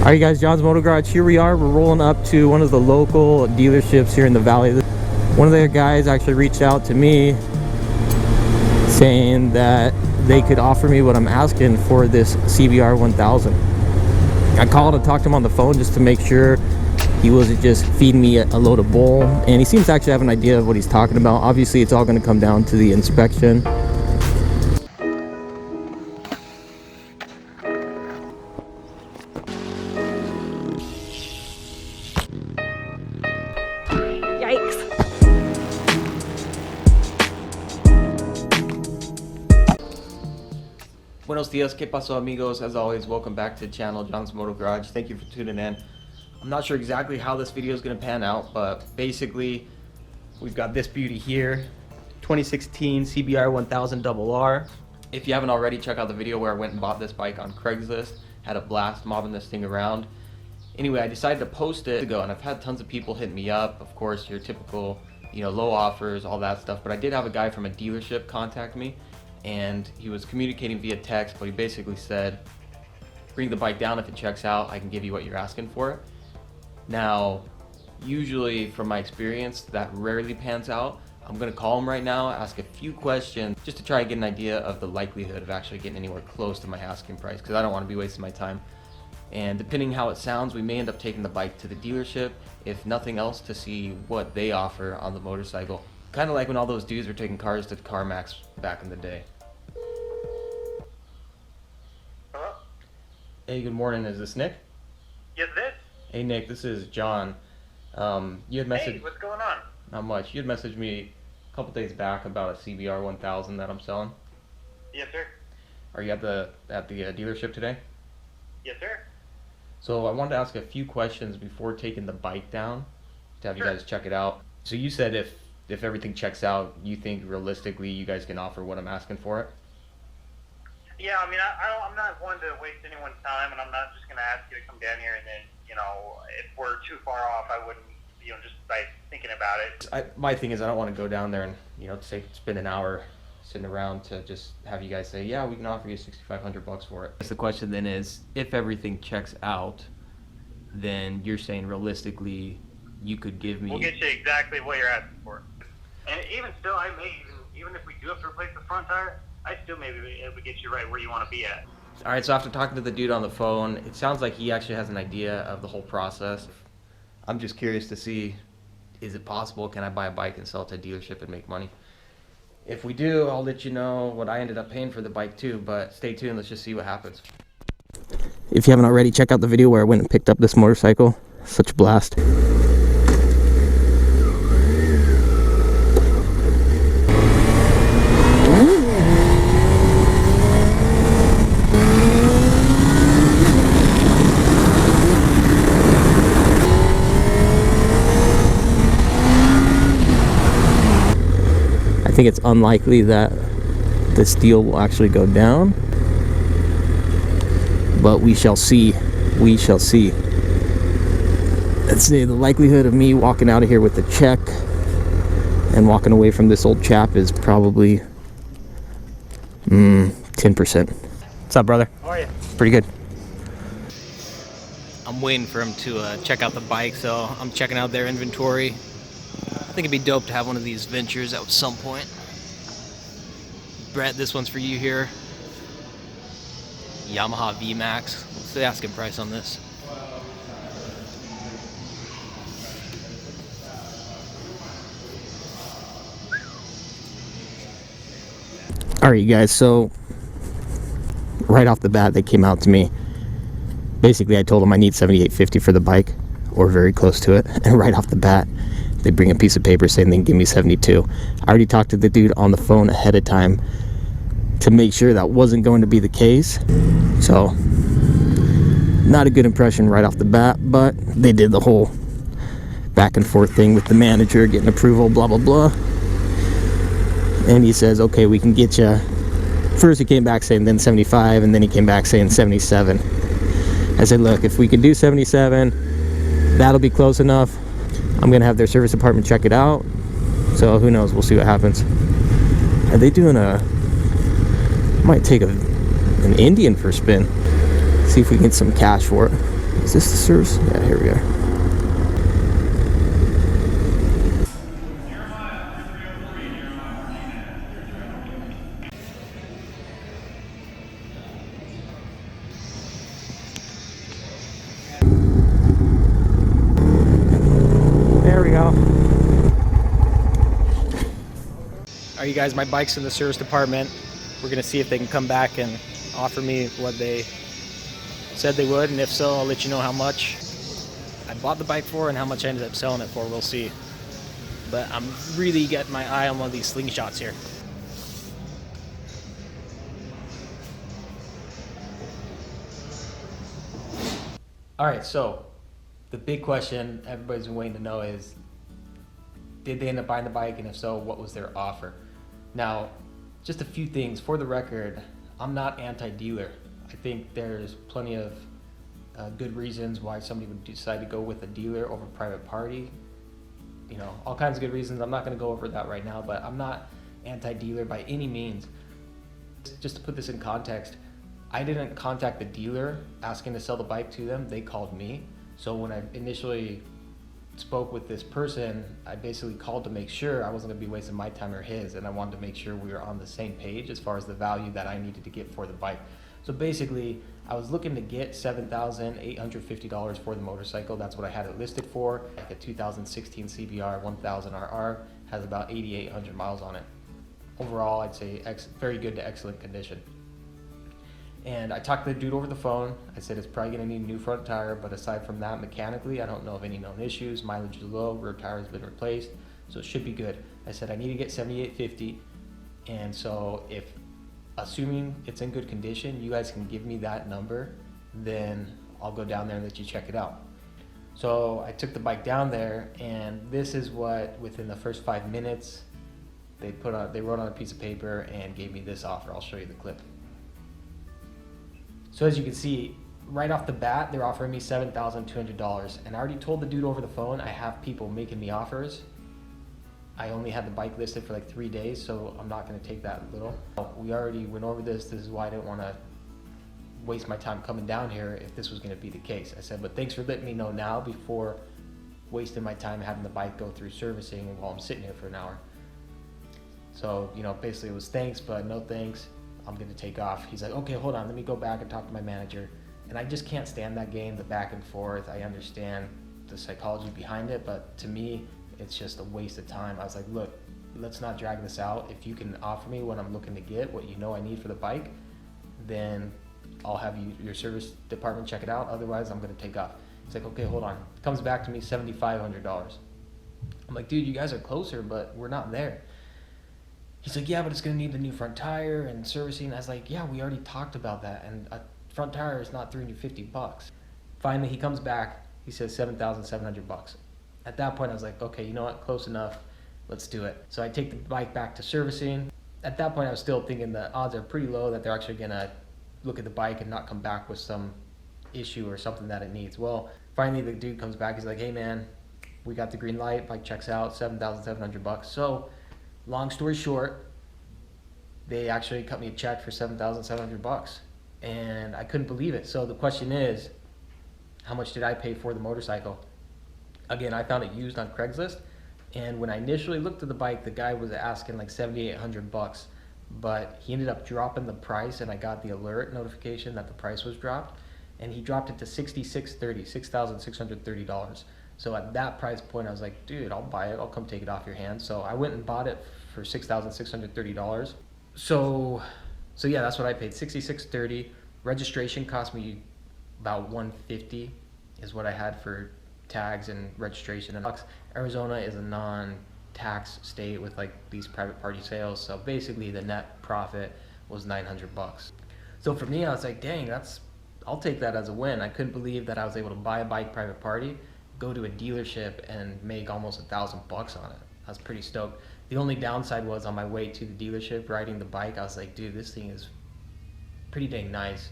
Alright guys, John's Motor Garage, here we are. We're rolling up to one of the local dealerships here in the valley. One of their guys actually reached out to me saying that they could offer me what I'm asking for this CBR1000. I called and talked to him on the phone just to make sure he wasn't just feeding me a load of bull, and he seems to actually have an idea of what he's talking about. Obviously it's all going to come down to the inspection. Buenos dias, ¿qué pasó amigos? As always, welcome back to the channel, John's Motor Garage. Thank you for tuning in. I'm not sure exactly how this video is going to pan out, but basically we've got this beauty here, 2016 CBR1000RR. If you haven't already, check out the video where I went and bought this bike on Craigslist. Had a blast mobbing this thing around. Anyway, I decided to post it ago, and I've had tons of people hit me up. Of course, your typical, low offers, all that stuff. But I did have a guy from a dealership contact me, and he was communicating via text, but he basically said, bring the bike down. If it checks out, I can give you what you're asking for it. Now, usually from my experience, that rarely pans out. I'm gonna call him right now, ask a few questions, just to try and get an idea of the likelihood of actually getting anywhere close to my asking price, because I don't want to be wasting my time. And depending how it sounds, we may end up taking the bike to the dealership, if nothing else, to see what they offer on the motorcycle. Kind of like when all those dudes were taking cars to CarMax back in the day. Hello? Hey, good morning. Is this Nick? Yes, it is. Hey, Nick. This is John. You had messaged. Hey, what's going on? Not much. You had messaged me a couple days back about a CBR1000 that I'm selling. Yes, sir. Are you at the dealership today? Yes, sir. So I wanted to ask a few questions before taking the bike down to have you guys check it out. So you said if everything checks out, you think realistically you guys can offer what I'm asking for it? Yeah, I mean, I'm not one to waste anyone's time, and I'm not just going to ask you to come down here and then, if we're too far off, I wouldn't, just by thinking about it. My thing is I don't want to go down there and, spend an hour sitting around to just have you guys say, yeah, we can offer you $6,500 for it. The question then is, if everything checks out, then you're saying realistically you could give me... We'll get you exactly what you're asking for. And even still, I may, even if we do have to replace the front tire, I still maybe be able to get you right where you want to be at. All right, so after talking to the dude on the phone, it sounds like he actually has an idea of the whole process. I'm just curious to see, is it possible? Can I buy a bike and sell it to a dealership and make money? If we do, I'll let you know what I ended up paying for the bike too, but stay tuned. Let's just see what happens. If you haven't already, check out the video where I went and picked up this motorcycle. Such a blast. I think it's unlikely that this deal will actually go down, but we shall see. We shall see. Let's say the likelihood of me walking out of here with a check and walking away from this old chap is probably 10%. What's up, brother? How are you? Pretty good. I'm waiting for him to check out the bike, so I'm checking out their inventory. I think it'd be dope to have one of these ventures at some point. Brett, this one's for you here. Yamaha VMAX. What's the asking price on this? Alright, you guys, so right off the bat they came out to me. Basically I told them I need $78.50 for the bike, or very close to it, and right off the bat they bring a piece of paper saying they can give me $72. I already talked to the dude on the phone ahead of time to make sure that wasn't going to be the case. So, not a good impression right off the bat, but they did the whole back and forth thing with the manager, getting approval, blah, blah, blah. And he says, okay, we can get you. First he came back saying then 75, and then he came back saying 77. I said, look, if we can do 77, that'll be close enough. I'm gonna have their service department check it out, so who knows, we'll see what happens. Are they doing might take an Indian for a spin, see if we can get some cash for it. Is this the service? Yeah, here we are. There we go. Alright, you guys, my bike's in the service department. We're gonna see if they can come back and offer me what they said they would, and if so, I'll let you know how much I bought the bike for and how much I ended up selling it for. We'll see. But I'm really getting my eye on one of these slingshots here. Alright, so the big question everybody's been waiting to know is, did they end up buying the bike, and if so, what was their offer? Now, just a few things. For the record, I'm not anti-dealer. I think there's plenty of good reasons why somebody would decide to go with a dealer over private party. You know, all kinds of good reasons. I'm not going to go over that right now, but I'm not anti-dealer by any means. Just to put this in context, I didn't contact the dealer asking to sell the bike to them. They called me. So when I initially spoke with this person, I basically called to make sure I wasn't going to be wasting my time or his, and I wanted to make sure we were on the same page as far as the value that I needed to get for the bike. So basically, I was looking to get $7,850 for the motorcycle. That's what I had it listed for. Like a 2016 CBR1000RR, has about 8,800 miles on it. Overall, I'd say very good to excellent condition. And I talked to the dude over the phone. I said it's probably gonna need a new front tire, but aside from that, mechanically, I don't know of any known issues. Mileage is low, rear tire has been replaced, so it should be good. I said I need to get 7,850, and so if, assuming it's in good condition, you guys can give me that number, then I'll go down there and let you check it out. So I took the bike down there, and this is what, within the first 5 minutes, they wrote on a piece of paper and gave me this offer. I'll show you the clip. So as you can see, right off the bat, they're offering me $7,200. And I already told the dude over the phone, I have people making me offers. I only had the bike listed for like 3 days, so I'm not gonna take that little. We already went over this. This is why I didn't wanna waste my time coming down here if this was gonna be the case. I said, but thanks for letting me know now before wasting my time having the bike go through servicing while I'm sitting here for an hour. So, you know, basically it was thanks, but no thanks. I'm gonna take off. He's like, okay, hold on, let me go back and talk to my manager. And I just can't stand that game, the back and forth. I understand the psychology behind it, but to me, it's just a waste of time. I was like, look, let's not drag this out. If you can offer me what I'm looking to get, what you know I need for the bike, then I'll have your service department check it out. Otherwise, I'm gonna take off. He's like, okay, hold on. Comes back to me, $7,500. I'm like, dude, you guys are closer, but we're not there. He's like, yeah, but it's gonna need a new front tire and servicing. I was like, yeah, we already talked about that, and a front tire is not $350. Finally, he comes back, he says $7,700. At that point, I was like, okay, you know what, close enough, let's do it. So I take the bike back to servicing. At that point, I was still thinking the odds are pretty low that they're actually gonna look at the bike and not come back with some issue or something that it needs. Well, finally the dude comes back, he's like, hey man, we got the green light, bike checks out, $7,700. So, long story short, they actually cut me a check for $7,700, and I couldn't believe it. So the question is, how much did I pay for the motorcycle? Again, I found it used on Craigslist, and when I initially looked at the bike, the guy was asking like $7,800, but he ended up dropping the price, and I got the alert notification that the price was dropped, and he dropped it to $6,630. So at that price point, I was like, dude, I'll buy it. I'll come take it off your hands. So I went and bought it for $6,630. So yeah, that's what I paid, $6,630. Registration cost me about $150 is what I had for tags and registration. And Arizona is a non-tax state with like these private party sales. So basically the net profit was $900. So for me, I was like, dang, I'll take that as a win. I couldn't believe that I was able to buy a bike private party, go to a dealership and make almost $1,000 on it. I was pretty stoked. The only downside was on my way to the dealership riding the bike, I was like, dude, this thing is pretty dang nice.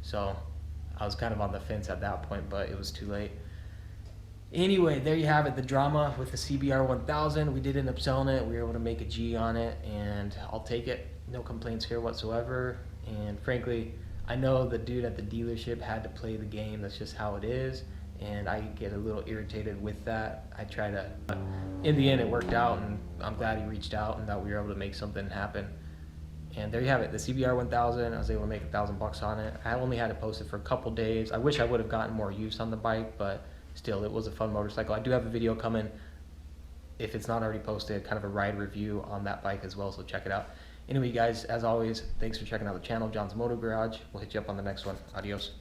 So I was kind of on the fence at that point, but it was too late. Anyway, there you have it, the drama with the CBR1000. We did end up selling it. We were able to make a G on it, and I'll take it. No complaints here whatsoever. And frankly, I know the dude at the dealership had to play the game. That's just how it is. And I get a little irritated with that. I try to, in the end it worked out, and I'm glad he reached out and that we were able to make something happen. And there you have it, the CBR1000. I was able to make $1,000 on it. I only had to post it for a couple days. I wish I would have gotten more use on the bike, but still, it was a fun motorcycle. I do have a video coming, if it's not already posted, kind of a ride review on that bike as well, so check it out. Anyway, guys, as always, thanks for checking out the channel, John's Moto Garage. We'll hit you up on the next one. Adios.